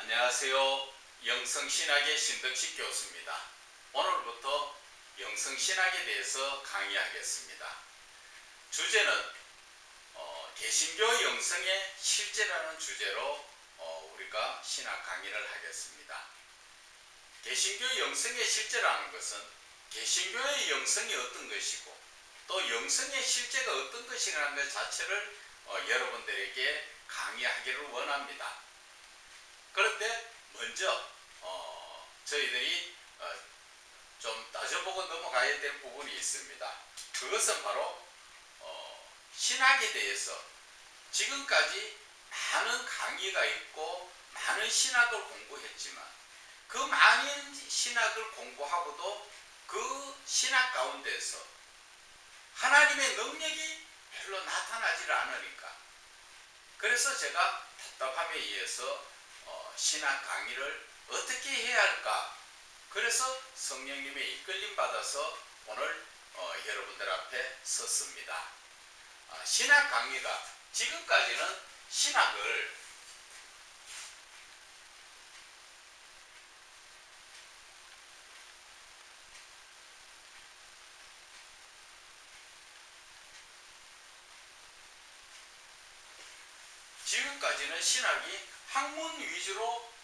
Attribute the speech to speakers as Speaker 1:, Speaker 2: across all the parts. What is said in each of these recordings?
Speaker 1: 안녕하세요. 영성신학의 신덕식 교수입니다. 오늘부터 영성신학에 대해서 강의하겠습니다. 주제는 개신교 영성의 실제라는 주제로 우리가 신학 강의를 하겠습니다. 개신교 영성의 실제라는 것은 개신교의 영성이 어떤 것이고 또 영성의 실제가 어떤 것이라는 것 자체를 여러분들에게 강의하기를 원합니다. 그런데 먼저 저희들이 좀 따져보고 넘어가야 될 부분이 있습니다. 그것은 바로 신학에 대해서 지금까지 많은 강의가 있고 많은 신학을 공부했지만 그 많은 신학을 공부하고도 그 신학 가운데서 하나님의 능력이 별로 나타나질 않으니까 그래서 제가 답답함에 의해서 신학 강의를 어떻게 해야 할까? 그래서 성령님의 이끌림 받아서 오늘 여러분들 앞에 섰습니다. 신학 강의가 지금까지는 신학을 신학이 학문 위주로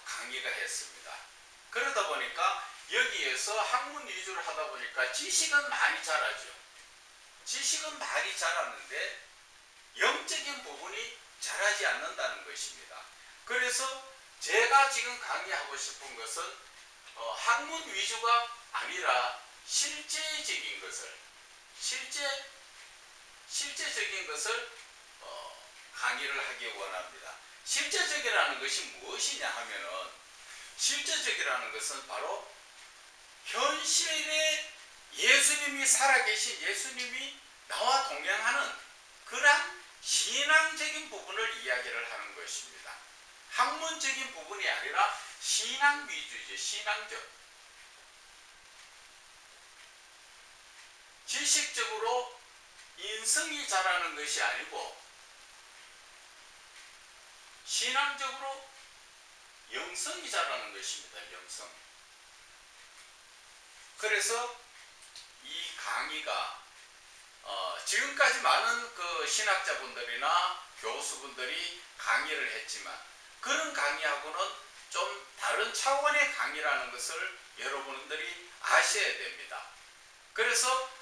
Speaker 1: 강의가 했습니다. 그러다 보니까 여기에서 학문 위주로 하다 보니까 지식은 많이 자라죠. 지식은 많이 자랐는데 영적인 부분이 자라지 않는다는 것입니다. 그래서 제가 지금 강의하고 싶은 것은 학문 위주가 아니라 실제적인 것을 실제적인 것을 강의를 하기 원합니다. 실제적이라는 것이 무엇이냐 하면은 실제적이라는 것은 바로 현실에 예수님이 살아계신 예수님이 나와 동행하는 그러한 신앙적인 부분을 이야기를 하는 것입니다. 학문적인 부분이 아니라 신앙 위주이죠. 신앙적. 지식적으로 인성이 자라는 것이 아니고 신앙적으로 영성이 자라는 것입니다. 영성. 그래서 이 강의가 지금까지 많은 그 신학자분들이나 교수분들이 강의를 했지만 그런 강의하고는 좀 다른 차원의 강의라는 것을 여러분들이 아셔야 됩니다. 그래서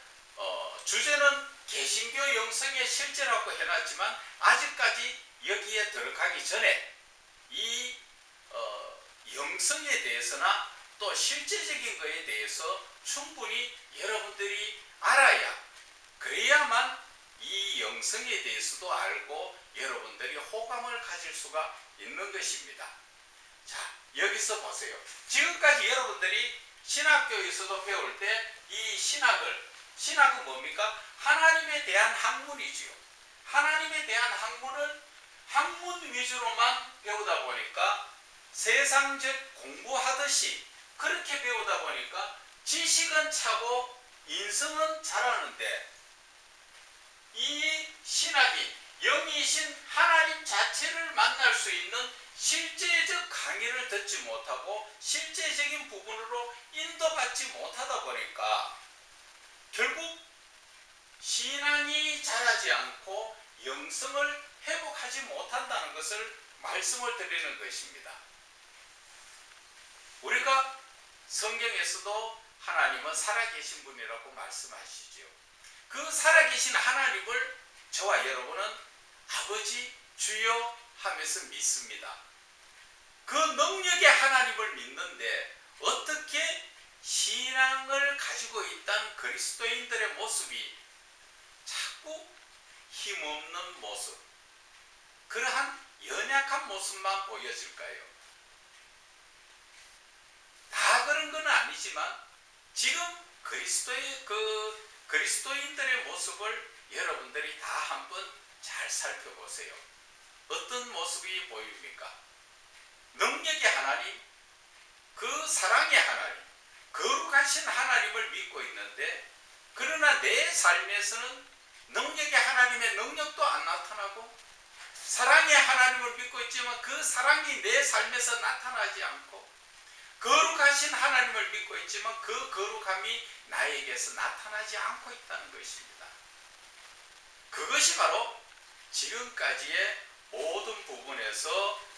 Speaker 1: 주제는 개신교 영성의 실제라고 해놨지만 아직까지 여기에 들어가기 전에 이 영성에 대해서나 또 실제적인 것에 대해서 충분히 여러분들이 알아야 그래야만 이 영성에 대해서도 알고 여러분들이 호감을 가질 수가 있는 것입니다. 자, 여기서 보세요. 지금까지 여러분들이 신학교에서도 배울 때 이 신학은 뭡니까? 하나님에 대한 학문이지요. 하나님에 대한 학문 위주로만 배우다 보니까 세상적 공부하듯이 그렇게 배우다 보니까 지식은 차고 인성은 자라는데 이 신학이 영이신 하나님 자체를 만날 수 있는 실제적 강의를 듣지 못하고 실제적인 부분으로 인도받지 못하다 보니까 결국 신앙이 자라지 않고 영성을 회복하지 못한다는 것을 말씀을 드리는 것입니다. 우리가 성경에서도 하나님은 살아계신 분이라고 말씀하시죠. 그 살아계신 하나님을 저와 여러분은 아버지 주여 하면서 믿습니다. 그 능력의 하나님을 믿는데 어떻게 신앙을 가지고 있던 그리스도인들의 모습이 자꾸 힘없는 모습, 그러한 연약한 모습만 보여질까요? 다 그런 건 아니지만 지금 그리스도인들의 모습을 여러분들이 다 한번 잘 살펴보세요. 어떤 모습이 보입니까? 능력의 하나님, 그 사랑의 하나님, 거룩하신 하나님을 믿고 있는데 그러나 내 삶에서는 능력의 하나님의 능력도 안 나타나고 사랑의 하나님을 믿고 있지만 그 사랑이 내 삶에서 나타나지 않고, 거룩하신 하나님을 믿고 있지만 그 거룩함이 나에게서 나타나지 않고 있다는 것입니다. 그것이 바로 지금까지의 모든 부분에서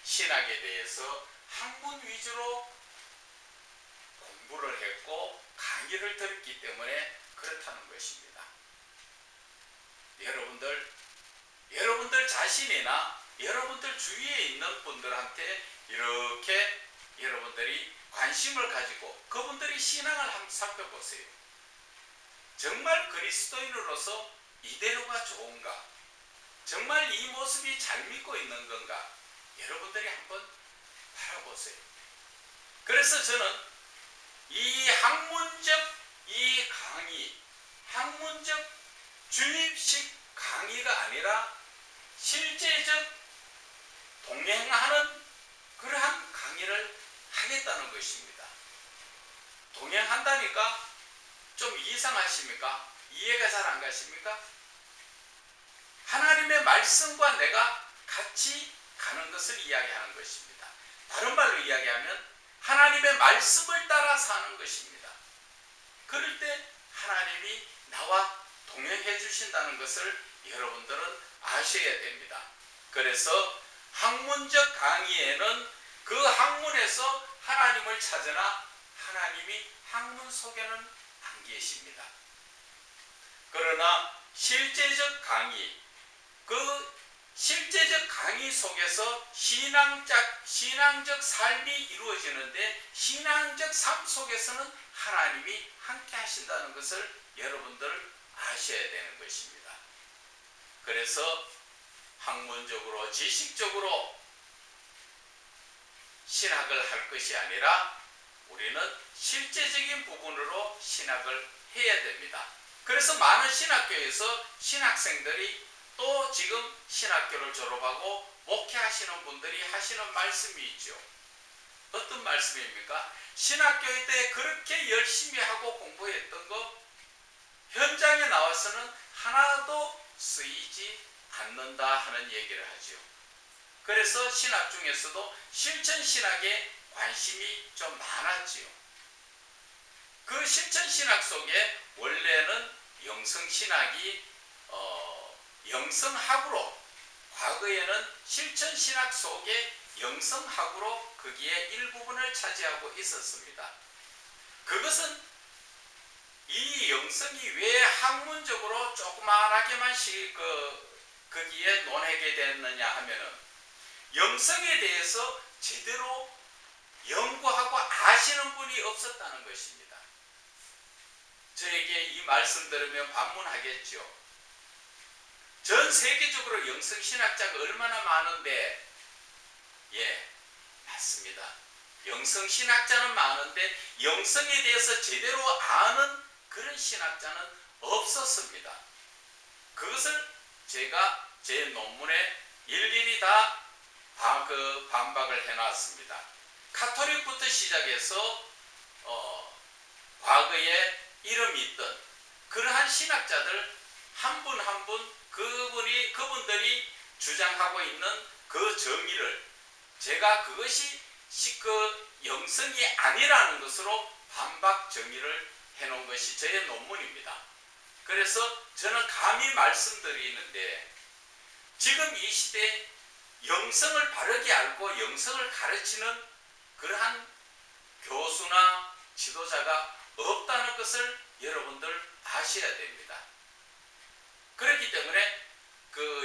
Speaker 1: 신학에 대해서 학문 위주로 공부를 했고 강의를 들었기 때문에 그렇다는 것입니다. 여러분들 자신이나 여러분들 주위에 있는 분들한테 이렇게 여러분들이 관심을 가지고 그분들이 신앙을 한번 살펴보세요. 정말 그리스도인으로서 이대로가 좋은가? 정말 이 모습이 잘 믿고 있는 건가? 여러분들이 한번 바라보세요. 그래서 저는 이 학문적 이 강의, 학문적 주입식 강의가 아니라 실제적 동행하는 그러한 강의를 하겠다는 것입니다. 동행한다니까 좀 이상하십니까? 이해가 잘 안 가십니까? 하나님의 말씀과 내가 같이 가는 것을 이야기하는 것입니다. 다른 말로 이야기하면 하나님의 말씀을 따라 사는 것입니다. 그럴 때 하나님이 나와 동행해 주신다는 것을 여러분들은 아셔야 됩니다. 그래서 학문적 강의에는 그 학문에서 하나님을 찾으나 하나님이 학문 속에는 안 계십니다. 그러나 실제적 강의, 그 실제적 강의 속에서 신앙적 삶이 이루어지는데 신앙적 삶 속에서는 하나님이 함께 하신다는 것을 여러분들 아셔야 되는 것입니다. 그래서 학문적으로 지식적으로 신학을 할 것이 아니라 우리는 실제적인 부분으로 신학을 해야 됩니다. 그래서 많은 신학교에서 신학생들이 또 지금 신학교를 졸업하고 목회하시는 분들이 하시는 말씀이 있죠. 어떤 말씀입니까? 신학교 때 그렇게 열심히 하고 공부했던 거 현장에 나와서는 하나도 쓰이지 않는다 하는 얘기를 하죠. 그래서 신학 중에서도 실천신학에 관심이 좀 많았지요. 그 실천신학 속에 원래는 영성신학이 영성학으로, 과거에는 실천신학 속에 영성학으로 거기에 일부분을 차지하고 있었습니다. 그것은 이 영성이 왜 학문적으로 조그만하게만 거기에 논하게 됐느냐 하면은 영성에 대해서 제대로 연구하고 아시는 분이 없었다는 것입니다. 저에게 이 말씀 들으면 반문하겠죠. 전 세계적으로 영성신학자가 얼마나 많은데, 예, 맞습니다. 영성신학자는 많은데 영성에 대해서 제대로 아는 그런 신학자는 없었습니다. 그것을 제가 제 논문에 일일이 다 반박을 해놨습니다. 카톨릭부터 시작해서 과거에 이름이 있던 그러한 신학자들 한 분 한 분 그분들이 주장하고 있는 그 정의를 제가 그것이 영성이 아니라는 것으로 반박 정의를 해놓은 것이 저의 논문입니다. 그래서 저는 감히 말씀드리는데 지금 이 시대에 영성을 바르게 알고 영성을 가르치는 그러한 교수나 지도자가 없다는 것을 여러분들 아셔야 됩니다. 그렇기 때문에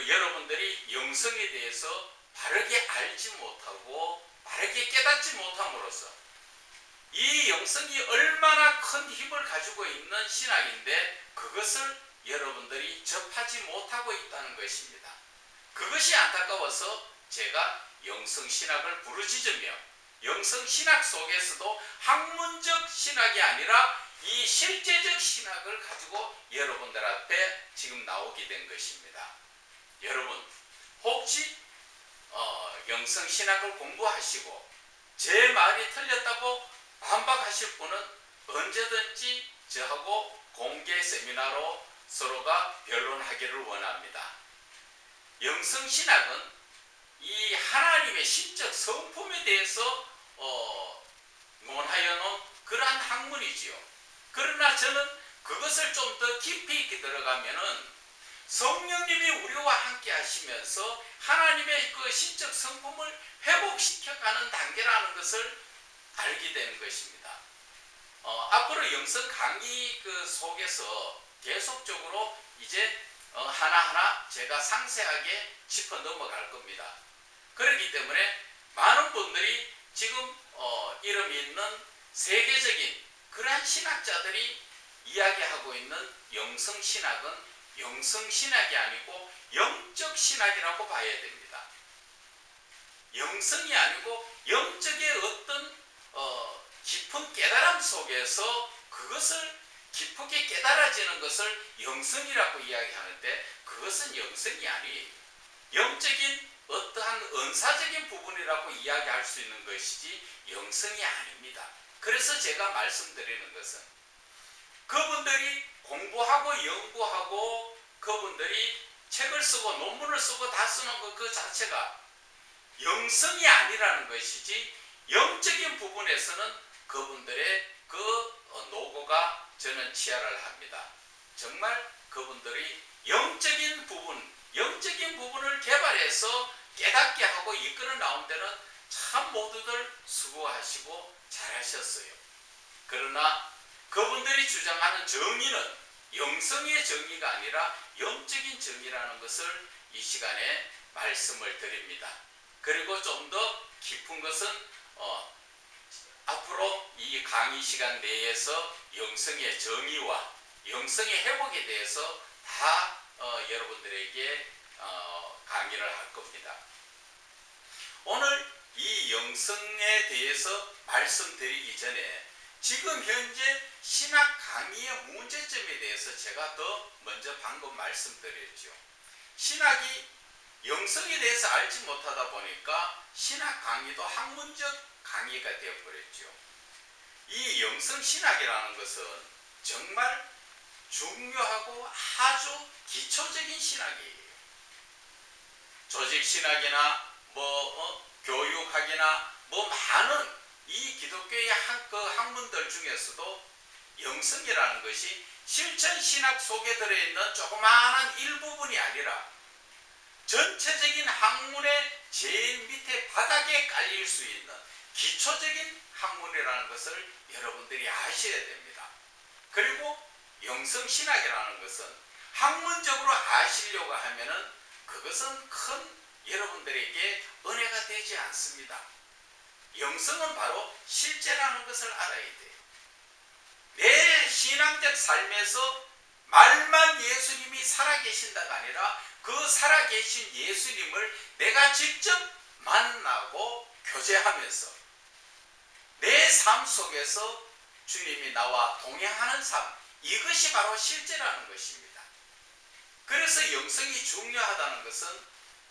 Speaker 1: 여러분들이 영성에 대해서 바르게 알지 못하고 바르게 깨닫지 못함으로써 이 영성이 얼마나 큰 힘을 가지고 있는 신학인데 그것을 여러분들이 접하지 못하고 있다는 것입니다. 그것이 안타까워서 제가 영성신학을 부르짖으며 영성신학 속에서도 학문적 신학이 아니라 이 실제적 신학을 가지고 여러분들 앞에 지금 나오게 된 것입니다. 여러분 혹시 영성신학을 공부하시고 제 말이 틀렸다고 반박하실 분은 언제든지 저하고 공개 세미나로 서로가 변론하기를 원합니다. 영성신학은 이 하나님의 신적 성품에 대해서 논하여 놓은 그러한 학문이지요. 그러나 저는 그것을 좀 더 깊이 있게 들어가면은 성령님이 우리와 함께 하시면서 하나님의 그 신적 성품을 회복시켜가는 단계라는 것을 알게 되는 것입니다. 앞으로 영성 강의 그 속에서 계속적으로 이제 하나하나 제가 상세하게 짚어 넘어갈 겁니다. 그렇기 때문에 많은 분들이 지금 이름이 있는 세계적인 그러한 신학자들이 이야기하고 있는 영성신학은 영성신학이 아니고 영적신학이라고 봐야 됩니다. 영성이 아니고 영적의 어떤 깊은 깨달음 속에서 그것을 깊게 깨달아지는 것을 영성이라고 이야기하는데 그것은 영성이 아니에요. 영적인 어떠한 은사적인 부분이라고 이야기할 수 있는 것이지 영성이 아닙니다. 그래서 제가 말씀드리는 것은 그분들이 공부하고 연구하고 그분들이 책을 쓰고 논문을 쓰고 다 쓰는 것 그 자체가 영성이 아니라는 것이지 영적인 부분에서는 그분들의 그 노고가 저는 치하를 합니다. 정말 그분들이 영적인 부분을 개발해서 깨닫게 하고 이끌어 나온 데는 참 모두들 수고하시고 잘하셨어요. 그러나 그분들이 주장하는 정의는 영성의 정의가 아니라 영적인 정의라는 것을 이 시간에 말씀을 드립니다. 그리고 좀 더 깊은 것은 앞으로 이 강의 시간 내에서 영성의 정의와 영성의 회복에 대해서 다 여러분들에게 강의를 할 겁니다. 오늘 이 영성에 대해서 말씀드리기 전에 지금 현재 신학 강의의 문제점에 대해서 제가 더 먼저 방금 말씀드렸죠. 신학이 영성에 대해서 알지 못하다 보니까 신학 강의도 학문적 강의가 되어버렸죠. 이 영성신학이라는 것은 정말 중요하고 아주 기초적인 신학이에요. 조직신학이나 교육학이나 많은 이 기독교의 그 학문들 중에서도 영성이라는 것이 실천신학 속에 들어있는 조그마한 일부분이 아니라 전체적인 학문의 제일 밑에 바닥에 깔릴 수 있는 기초적인 학문이라는 것을 여러분들이 아셔야 됩니다. 그리고 영성신학이라는 것은 학문적으로 아시려고 하면은 그것은 큰 여러분들에게 은혜가 되지 않습니다. 영성은 바로 실제라는 것을 알아야 돼요. 내 신앙적 삶에서 말만 예수님이 살아계신다가 아니라 그 살아계신 예수님을 내가 직접 만나고 교제하면서 내 삶 속에서 주님이 나와 동행하는 삶, 이것이 바로 실제라는 것입니다. 그래서 영성이 중요하다는 것은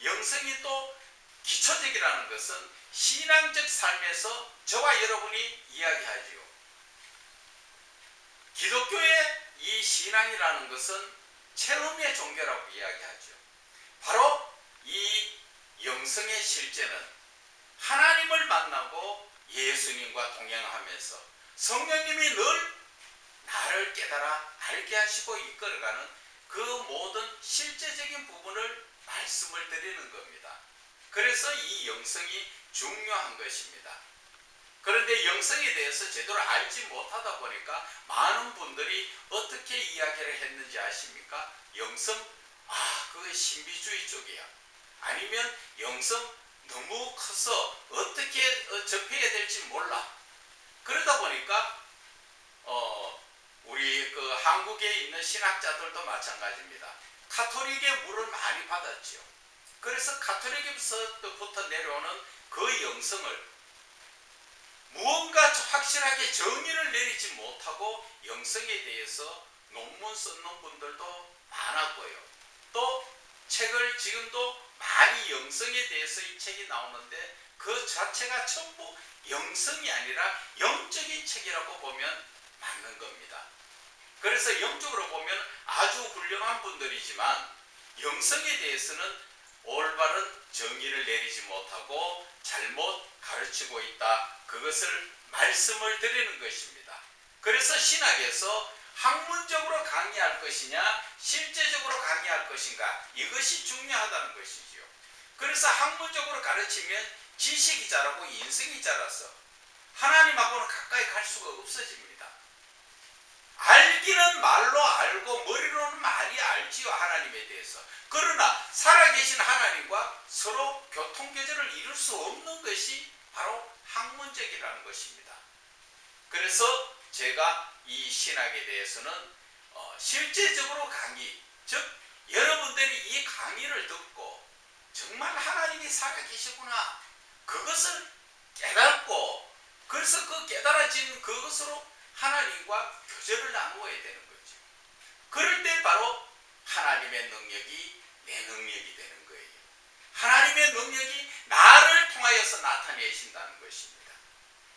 Speaker 1: 영성이 또 기초적이라는 것은 신앙적 삶에서 저와 여러분이 이야기하지요. 기독교의 이 신앙이라는 것은 체험의 종교라고 이야기하죠. 바로 이 영성의 실제는 하나님을 만나고 예수님과 동행하면서 성령님이 늘 나를 깨달아 알게 하시고 이끌어가는 그 모든 실제적인 부분을 말씀을 드리는 겁니다. 그래서 이 영성이 중요한 것입니다. 그런데 영성에 대해서 제대로 알지 못하다 보니까 많은 분들이 어떻게 이야기를 했는지 아십니까? 영성, 그거 신비주의 쪽이야. 아니면 영성 너무 커서 어떻게 접해야 될지 몰라. 그러다 보니까 우리 그 한국에 있는 신학자들도 마찬가지입니다. 가톨릭의 물을 많이 받았죠. 그래서 가톨릭에서부터 내려오는 그 영성을 무언가 확실하게 정의를 내리지 못하고 영성에 대해서 논문 쓰는 분들도 많았고요. 또 책을 지금도 많이 영성에 대해서 이 책이 나오는데 그 자체가 전부 영성이 아니라 영적인 책이라고 보면 맞는 겁니다. 그래서 영적으로 보면 아주 훌륭한 분들이지만 영성에 대해서는 올바른 정의를 내리지 못하고 잘못 가르치고 있다. 그것을 말씀을 드리는 것입니다. 그래서 신학에서 학문적으로 강의할 것이냐 실제적으로 강의할 것인가 이것이 중요하다는 것이지요. 그래서 학문적으로 가르치면 지식이 자라고 인성이 자라서 하나님하고는 가까이 갈 수가 없어집니다. 알기는 말로 알고 머리로는 많이 알지요. 하나님에 대해서. 그러나 살아계신 하나님과 서로 교통교제를 이룰 수 없는 것이 바로 학문적이라는 것입니다. 그래서 제가 이 신학에 대해서는 실제적으로 강의, 즉 여러분들이 이 강의를 듣고 정말 하나님이 살아계시구나 그것을 깨닫고 그래서 그 깨달아진 그것으로 하나님과 교제를 나누어야 되는 거죠. 그럴 때 바로 하나님의 능력이 내 능력이 되는 거예요. 하나님의 능력이 나를 통하여서 나타내신다는 것입니다.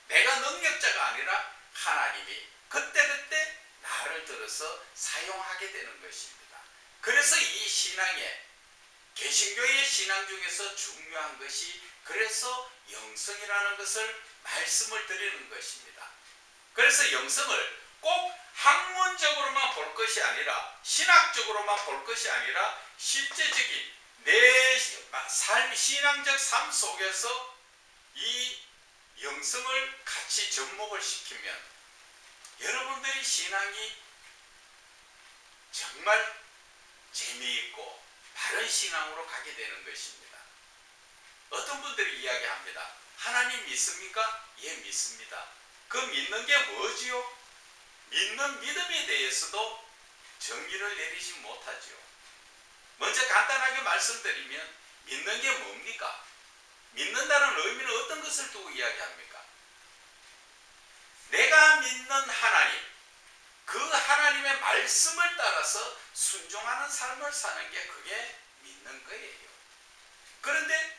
Speaker 1: 내가 능력자가 아니라 하나님이 그때그때 나를 들어서 사용하게 되는 것입니다. 그래서 이 신앙에 개신교의 신앙 중에서 중요한 것이 그래서 영성이라는 것을 말씀을 드리는 것입니다. 그래서 영성을 꼭 학문적으로만 볼 것이 아니라 신학적으로만 볼 것이 아니라 실제적인 내 삶, 신앙적 삶 속에서 이 영성을 같이 접목을 시키면 여러분들이 신앙이 정말 재미있고 바른 신앙으로 가게 되는 것입니다. 어떤 분들이 이야기합니다. 하나님 믿습니까? 예, 믿습니다. 그 믿는 게 뭐지요? 믿는 믿음에 대해서도 정의를 내리지 못하죠. 먼저 간단하게 말씀드리면 믿는 게 뭡니까? 믿는다는 의미는 어떤 것을 두고 이야기합니까? 내가 믿는 하나님, 그 하나님의 말씀을 따라서 순종하는 삶을 사는 게 그게 믿는 거예요. 그런데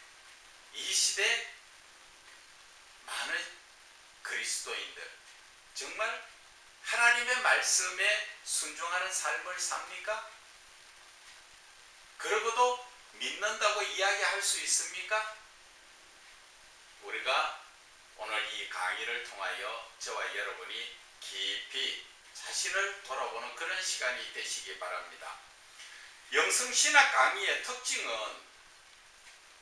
Speaker 1: 이 시대 많은 그리스도인들 정말 하나님의 말씀에 순종하는 삶을 삽니까? 그러고도 믿는다고 이야기할 수 있습니까? 우리가 오늘 이 강의를 통하여 저와 여러분이 깊이 자신을 돌아보는 그런 시간이 되시기 바랍니다. 영성신학 강의의 특징은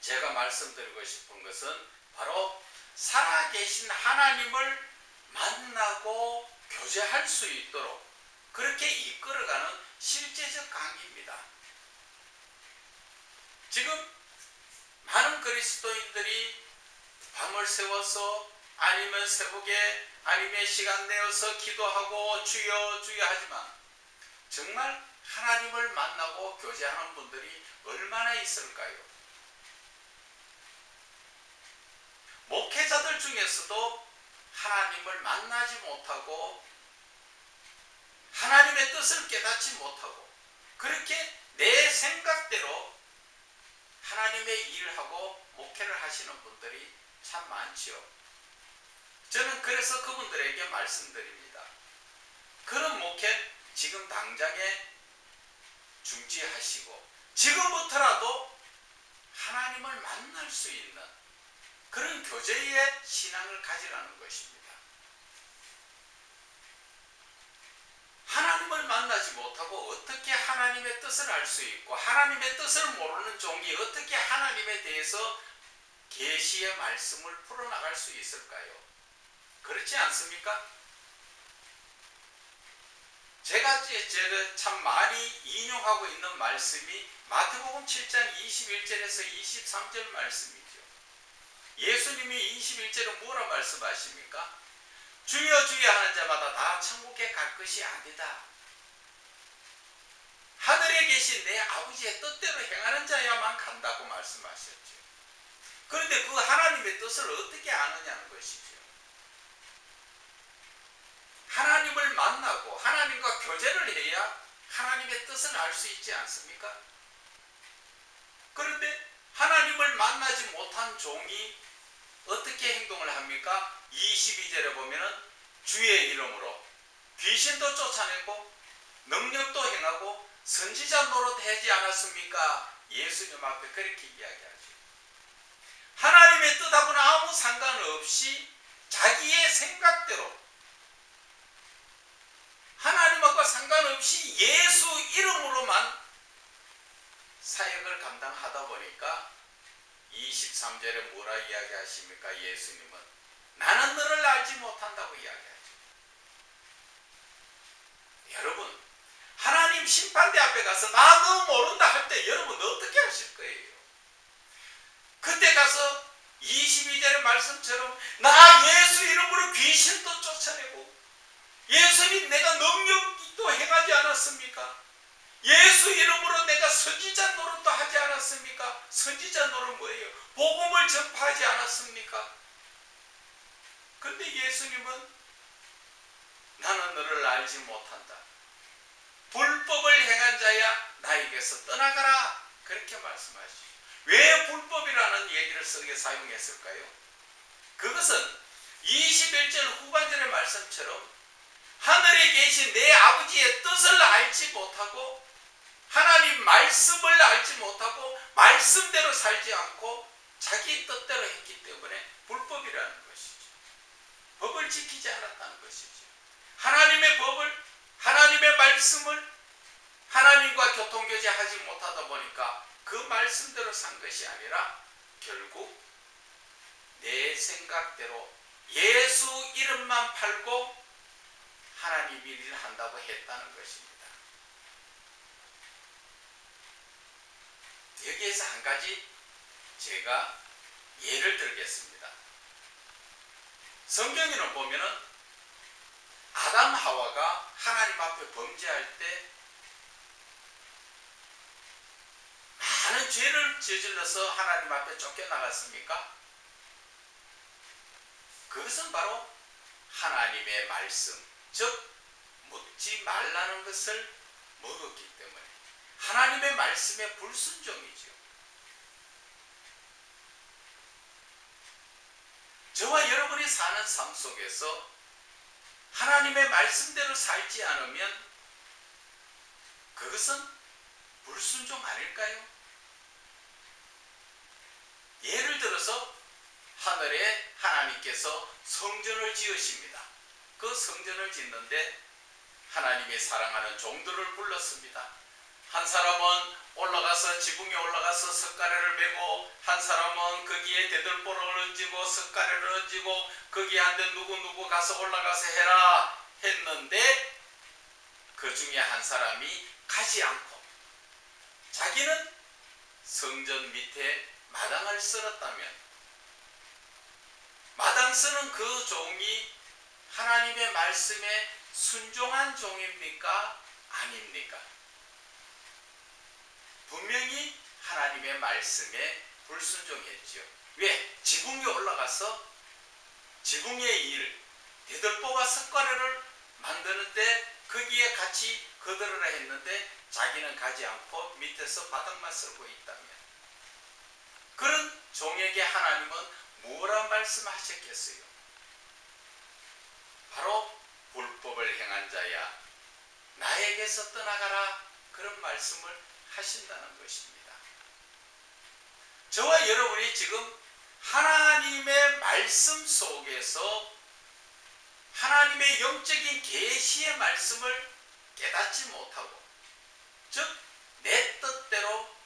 Speaker 1: 제가 말씀드리고 싶은 것은 바로 살아계신 하나님을 만나고 교제할 수 있도록 그렇게 이끌어가는 실제적 강의입니다. 지금 많은 그리스도인들이 밤을 새워서 아니면 새벽에 아니면 시간 내어서 기도하고 주여 주여 하지만 정말 하나님을 만나고 교제하는 분들이 얼마나 있을까요? 목회자들 중에서도 하나님을 만나지 못하고 하나님의 뜻을 깨닫지 못하고 그렇게 내 생각대로 하나님의 일을 하고 목회를 하시는 분들이 참 많지요. 저는 그래서 그분들에게 말씀드립니다. 그런 목회 지금 당장에 중지하시고 지금부터라도 하나님을 만날 수 있는 그런 교제의 신앙을 가지라는 것입니다. 하나님을 만나지 못하고 어떻게 하나님의 뜻을 알 수 있고 하나님의 뜻을 모르는 종이 어떻게 하나님에 대해서 계시의 말씀을 풀어나갈 수 있을까요? 그렇지 않습니까? 제가 참 많이 인용하고 있는 말씀이 마태복음 7장 21절에서 23절 말씀이죠. 예수님이 21절에 뭐라 말씀하십니까? 주여 주여 하는 자마다 다 천국에 갈 것이 아니다. 하늘에 계신 내 아버지의 뜻대로 행하는 자야만 간다고 말씀하셨죠. 그런데 그 하나님의 뜻을 어떻게 아느냐는 것이죠. 하나님을 만나고 하나님과 교제를 해야 하나님의 뜻을 알 수 있지 않습니까? 그런데 하나님을 만나지 못한 종이 어떻게 행동을 합니까? 22절에 보면은 주의 이름으로 귀신도 쫓아내고 능력도 행하고 선지자 노릇하지 않았습니까? 예수님 앞에 그렇게 이야기하죠. 하나님의 뜻하고는 아무 상관없이 자기의 생각대로 하나님하고 상관없이 예수 이름으로만 사역을 감당하다 보니까 23절에 뭐라 이야기하십니까? 예수님은 나는 너를 알지 못한다고 이야기하죠. 여러분, 하나님 심판대 앞에 가서 나 너 모른다 할 때 여러분 어떻게 하실 거예요? 그때 가서 22절의 말씀처럼 나 예수 이름으로 귀신도 쫓아내고 예수님 내가 능력도 행하지 않았습니까? 예수 이름으로 내가 선지자 노릇도 하지 않았습니까? 선지자 노릇 뭐예요? 복음을 전파하지 않았습니까? 근데 예수님은 나는 너를 알지 못한다. 불법을 행한 자야 나에게서 떠나가라. 그렇게 말씀하시죠. 왜 불법이라는 얘기를 쓰게 사용했을까요? 그것은 21절 후반절의 말씀처럼 하늘에 계신 내 아버지의 뜻을 알지 못하고 하나님 말씀을 알지 못하고 말씀대로 살지 않고 자기 뜻대로 했기 때문에 불법이라는 것이죠. 법을 지키지 않았다는 것이죠. 하나님의 법을 하나님의 말씀을 하나님과 교통교제하지 못하다 보니까 그 말씀대로 산 것이 아니라 결국 내 생각대로 예수 이름만 팔고 하나님 일을 한다고 했다는 것입니다. 여기에서 한 가지 제가 예를 들겠습니다. 성경에는 보면은 아담 하와가 하나님 앞에 범죄할 때 많은 죄를 저질러서 하나님 앞에 쫓겨나갔습니까? 그것은 바로 하나님의 말씀, 즉 먹지 말라는 것을 먹었기 때문에 하나님의 말씀에 불순종이죠. 저와 여러분이 사는 삶 속에서 하나님의 말씀대로 살지 않으면 그것은 불순종 아닐까요? 예를 들어서 하늘에 하나님께서 성전을 지으십니다. 그 성전을 짓는데 하나님이 사랑하는 종들을 불렀습니다. 한 사람은 올라가서 지붕에 올라가서 석가래를 메고 한 사람은 거기에 대들보를 얹고 석가래를 얹고 거기에 한데 누구 가서 올라가서 해라 했는데 그 중에 한 사람이 가지 않고 자기는 성전 밑에 마당을 쓸었다면 마당 쓰는 그 종이 하나님의 말씀에 순종한 종입니까? 아닙니까? 분명히 하나님의 말씀에 불순종했죠. 왜? 지붕에 올라가서 지붕의 일, 대들보와 석가래를 만드는데 거기에 같이 거들으라 했는데 자기는 가지 않고 밑에서 바닥만 쓸고 있다면 그런 종에게 하나님은 뭐라 말씀하셨겠어요? 바로 불법을 행한 자야 나에게서 떠나가라 그런 말씀을 하신다는 것입니다. 저와 여러분이 지금 하나님의 말씀 속에서 하나님의 영적인 계시의 말씀을 깨닫지 못하고 즉 내 뜻대로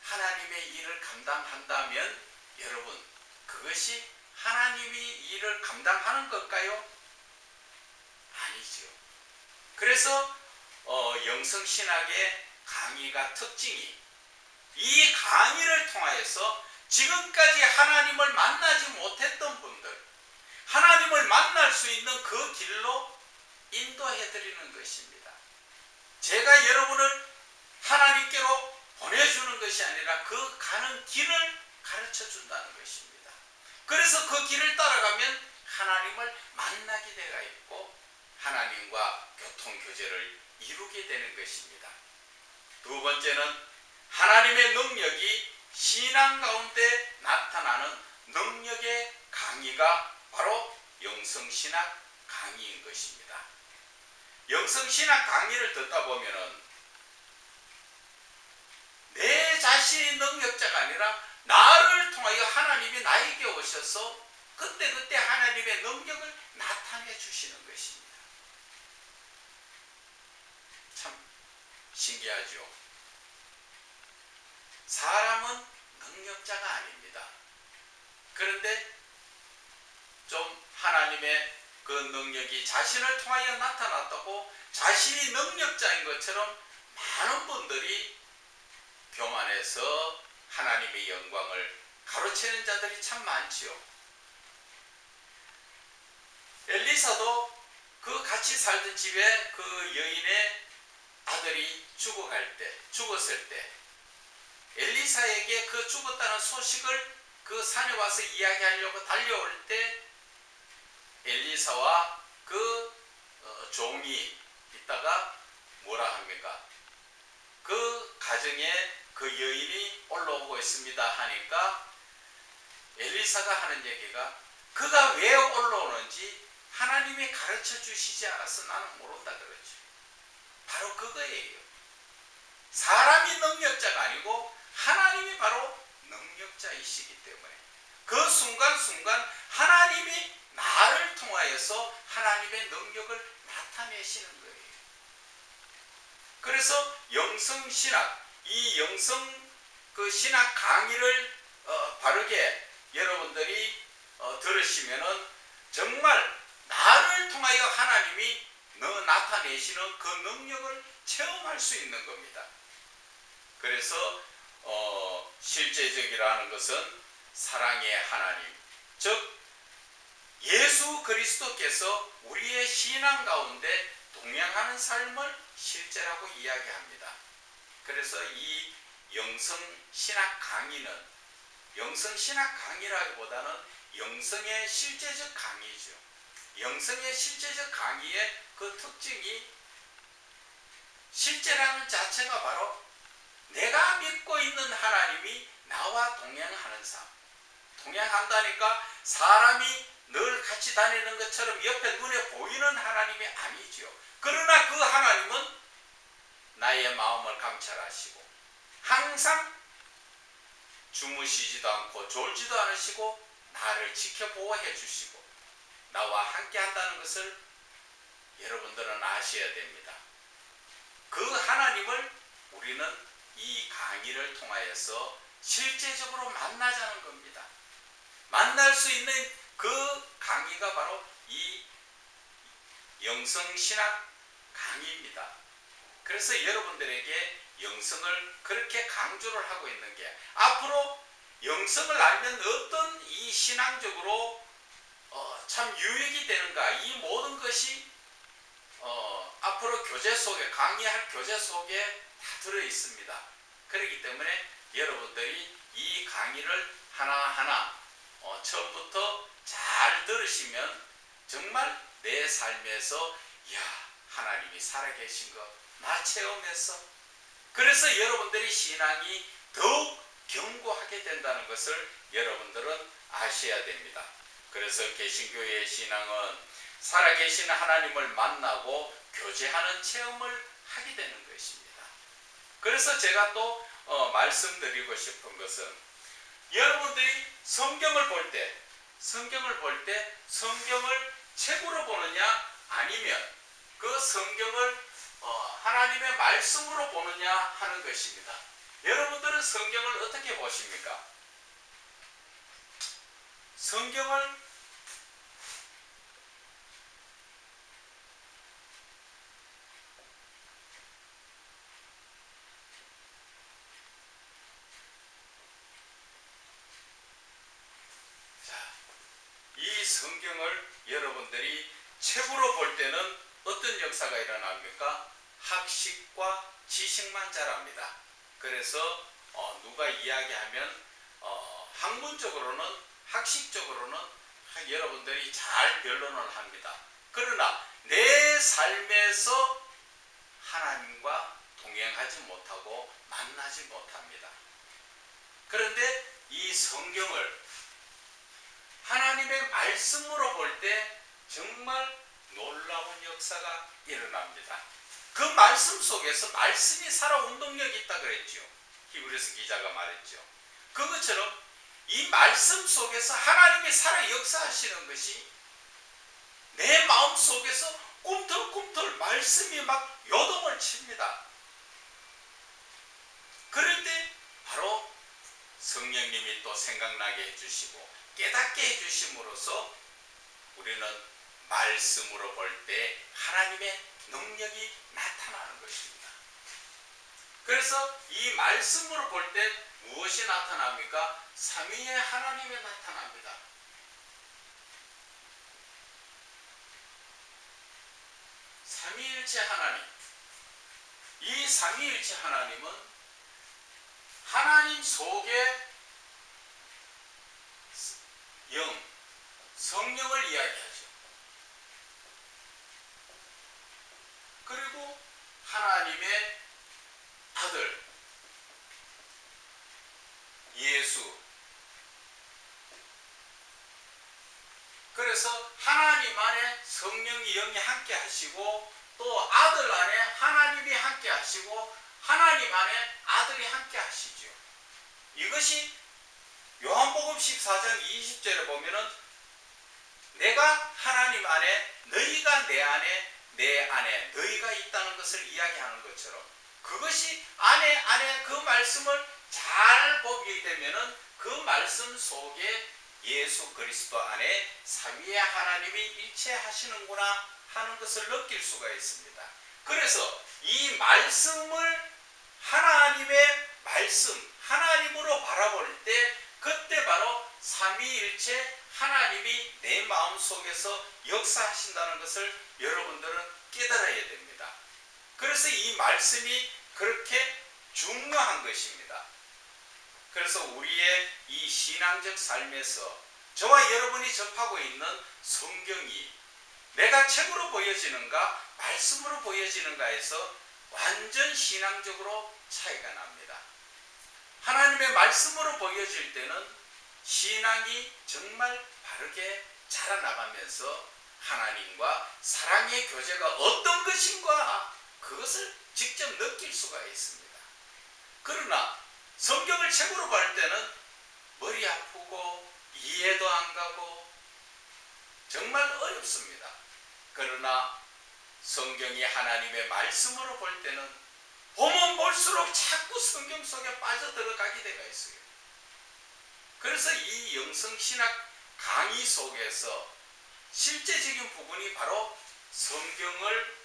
Speaker 1: 하나님의 일을 감당한다면 여러분 그것이 하나님이 일을 감당하는 걸까요? 아니죠. 그래서 영성신학의 강의가 특징이 이 강의를 통하여서 지금까지 하나님을 만나지 못했던 분들 하나님을 만날 수 있는 그 길로 인도해 드리는 것입니다. 제가 여러분을 하나님께로 보내주는 것이 아니라 그 가는 길을 가르쳐 준다는 것입니다. 그래서 그 길을 따라가면 하나님을 만나게 되어 있고 하나님과 교통교제를 이루게 되는 것입니다. 두 번째는 하나님의 능력이 신앙 가운데 나타나는 능력의 강의가 바로 영성신학 강의인 것입니다. 영성신학 강의를 듣다 보면은 내 자신이 능력자가 아니라 나를 통하여 하나님이 나에게 오셔서 그때그때 하나님의 능력을 나타내 주시는 것입니다. 참 신기하죠. 사람은 능력자가 아닙니다. 그런데 좀 하나님의 그 능력이 자신을 통하여 나타났다고 자신이 능력자인 것처럼 많은 분들이 교만해서 하나님의 영광을 가로채는 자들이 참 많지요. 엘리사도 그 같이 살던 집에 그 여인의 아들이 죽었을 때 엘리사에게 그 죽었다는 소식을 그 산에 와서 이야기하려고 달려올 때 엘리사와 그 종이 있다가 뭐라 합니까? 그 가정에 그 여인이 올라오고 있습니다 하니까 엘리사가 하는 얘기가 그가 왜 올라오는지 하나님이 가르쳐 주시지 않아서 나는 모른다 그러죠. 바로 그거예요. 사람이 능력자가 아니고 하나님이 바로 능력자이시기 때문에 그 순간순간 하나님이 나를 통하여서 하나님의 능력을 나타내시는 거예요. 그래서 영성신학, 이 영성 그 신학 강의를 바르게 여러분들이 들으시면은 정말 나를 통하여 하나님이 나타내시는 그 능력을 체험할 수 있는 겁니다. 그래서 실제적이라는 것은 사랑의 하나님, 즉 예수 그리스도께서 우리의 신앙 가운데 동행하는 삶을 실제라고 이야기합니다. 그래서 이 영성신학 강의는 영성신학 강의라기보다는 영성의 실제적 강의죠. 영성의 실제적 강의의 그 특징이 실제라는 자체가 바로 내가 믿고 있는 하나님이 나와 동행하는 삶. 동행한다니까 사람이 늘 같이 다니는 것처럼 옆에 눈에 보이는 하나님이 아니죠. 그러나 그 하나님은 나의 마음을 감찰하시고 항상 주무시지도 않고 졸지도 않으시고 나를 지켜보호해 주시고 나와 함께 한다는 것을 여러분들은 아셔야 됩니다. 그 하나님을 우리는 이 강의를 통하여서 실제적으로 만나자는 겁니다. 만날 수 있는 그 강의가 바로 이 영성신학 강의입니다. 그래서 여러분들에게 영성을 그렇게 강조를 하고 있는 게 앞으로 영성을 알면 어떤 이 신앙적으로 참 유익이 되는가, 이 모든 것이 앞으로 교재 속에 강의할 교재 속에 다 들어 있습니다. 그렇기 때문에 여러분들이 이 강의를 하나하나 처음부터 잘 들으시면 정말 내 삶에서 하나님이 살아계신 것 나 체험했어. 그래서 여러분들이 신앙이 더욱 견고하게 된다는 것을 여러분들은 아셔야 됩니다. 그래서 개신교의 신앙은 살아계신 하나님을 만나고 교제하는 체험을 하게 되는 것입니다. 그래서 제가 또 말씀드리고 싶은 것은 여러분들이 성경을 볼 때 성경을 책으로 보느냐 아니면 그 성경을 하나님의 말씀으로 보느냐 하는 것입니다. 여러분들은 성경을 어떻게 보십니까? 성경을 이 성경을 여러분들이 책으로 볼 때는 어떤 역사가 일어납니까? 학식과 지식만 자랍니다. 그래서 누가 이야기하면 학문적으로는 학식적으로는 여러분들이 잘 변론을 합니다. 그러나 내 삶에서 하나님과 동행하지 못하고 만나지 못합니다. 그런데 이 성경을 하나님의 말씀으로 볼 때 정말 놀라운 역사가 일어납니다. 그 말씀 속에서 말씀이 살아 운동력이 있다 그랬죠. 히브리서 기자가 말했죠. 그것처럼 이 말씀 속에서 하나님이 살아 역사하시는 것이 내 마음 속에서 꿈틀꿈틀 말씀이 막 요동을 칩니다. 그럴 때 바로 성령님이 또 생각나게 해주시고 깨닫게 해주심으로써 우리는 말씀으로 볼 때 하나님의 능력이 나타나는 것입니다. 그래서 이 말씀으로 볼 때 무엇이 나타납니까? 삼위의 하나님이 나타납니다. 삼위일체 하나님. 이 삼위일체 하나님은 하나님 속에 영, 성령을 이야기하죠. 그리고 하나님의 아들 예수. 그래서 하나님 안에 성령이 영이 함께 하시고 또 아들 안에 하나님이 함께 하시고 하나님 안에 아들이 함께 하시죠. 이것이 요한복음 14장 20절에 보면은 내가 하나님 안에 너희가 내 안에 너희가 있다는 것을 이야기하는 것처럼 그것이 안에 그 말씀을 잘 보게 되면은 그 말씀 속에 예수 그리스도 안에 삼위의 하나님이 일체하시는구나 하는 것을 느낄 수가 있습니다. 그래서 이 말씀을 하나님의 말씀, 하나님으로 바라볼 때 그때 바로 삼위일체 하나님이 내 마음 속에서 역사하신다는 것을 여러분들은 깨달아야 됩니다. 그래서 이 말씀이 그렇게 중요한 것입니다. 그래서 우리의 이 신앙적 삶에서 저와 여러분이 접하고 있는 성경이 내가 책으로 보여지는가 말씀으로 보여지는가에서 완전 신앙적으로 차이가 납니다. 하나님의 말씀으로 보여질 때는 신앙이 정말 바르게 자라나가면서 하나님과 사랑의 교제가 어떤 것인가 그것을 직접 느낄 수가 있습니다. 그러나 성경을 책으로 볼 때는 머리 아프고 이해도 안 가고 정말 어렵습니다. 그러나 성경이 하나님의 말씀으로 볼 때는 보면 볼수록 자꾸 성경 속에 빠져들어가게 되어 있어요. 그래서 이 영성신학 강의 속에서 실제적인 부분이 바로 성경을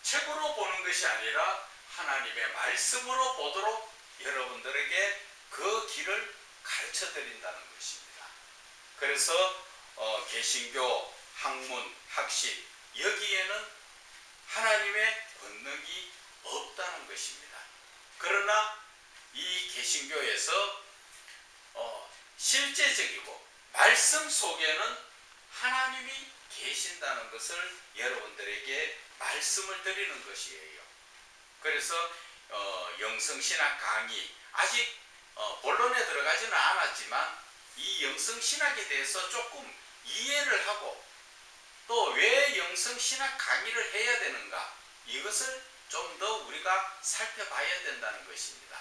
Speaker 1: 책으로 보는 것이 아니라 하나님의 말씀으로 보도록 여러분들에게 그 길을 가르쳐 드린다는 것입니다. 그래서 개신교, 학문, 학식 여기에는 하나님의 권능이 없다는 것입니다. 그러나 이 개신교에서 실제적이고 말씀 속에는 하나님이 계신다는 것을 여러분들에게 말씀을 드리는 것이에요. 그래서 영성신학 강의 아직 본론에 들어가지는 않았지만 이 영성신학에 대해서 조금 이해를 하고 또 왜 영성신학 강의를 해야 되는가 이것을 좀 더 우리가 살펴봐야 된다는 것입니다.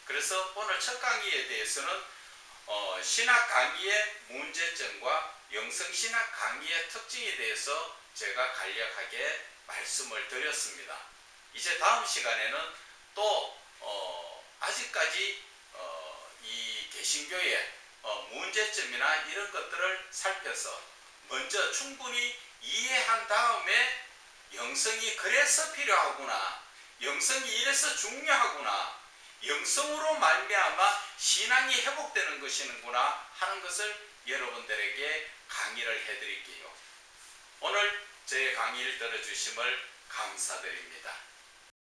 Speaker 1: 그래서 오늘 첫 강의에 대해서는 신학 강의의 문제점과 영성신학 강의의 특징에 대해서 제가 간략하게 말씀을 드렸습니다. 이제 다음 시간에는 또 아직까지 이 개신교의 문제점이나 이런 것들을 살펴서 먼저 충분히 이해한 다음에 영성이 그래서 필요하구나, 영성이 이래서 중요하구나, 영성으로 말미암아 신앙이 회복되는 것이구나 하는 것을 여러분들에게 강의를 해드릴게요. 오늘 제 강의를 들어주심을 감사드립니다.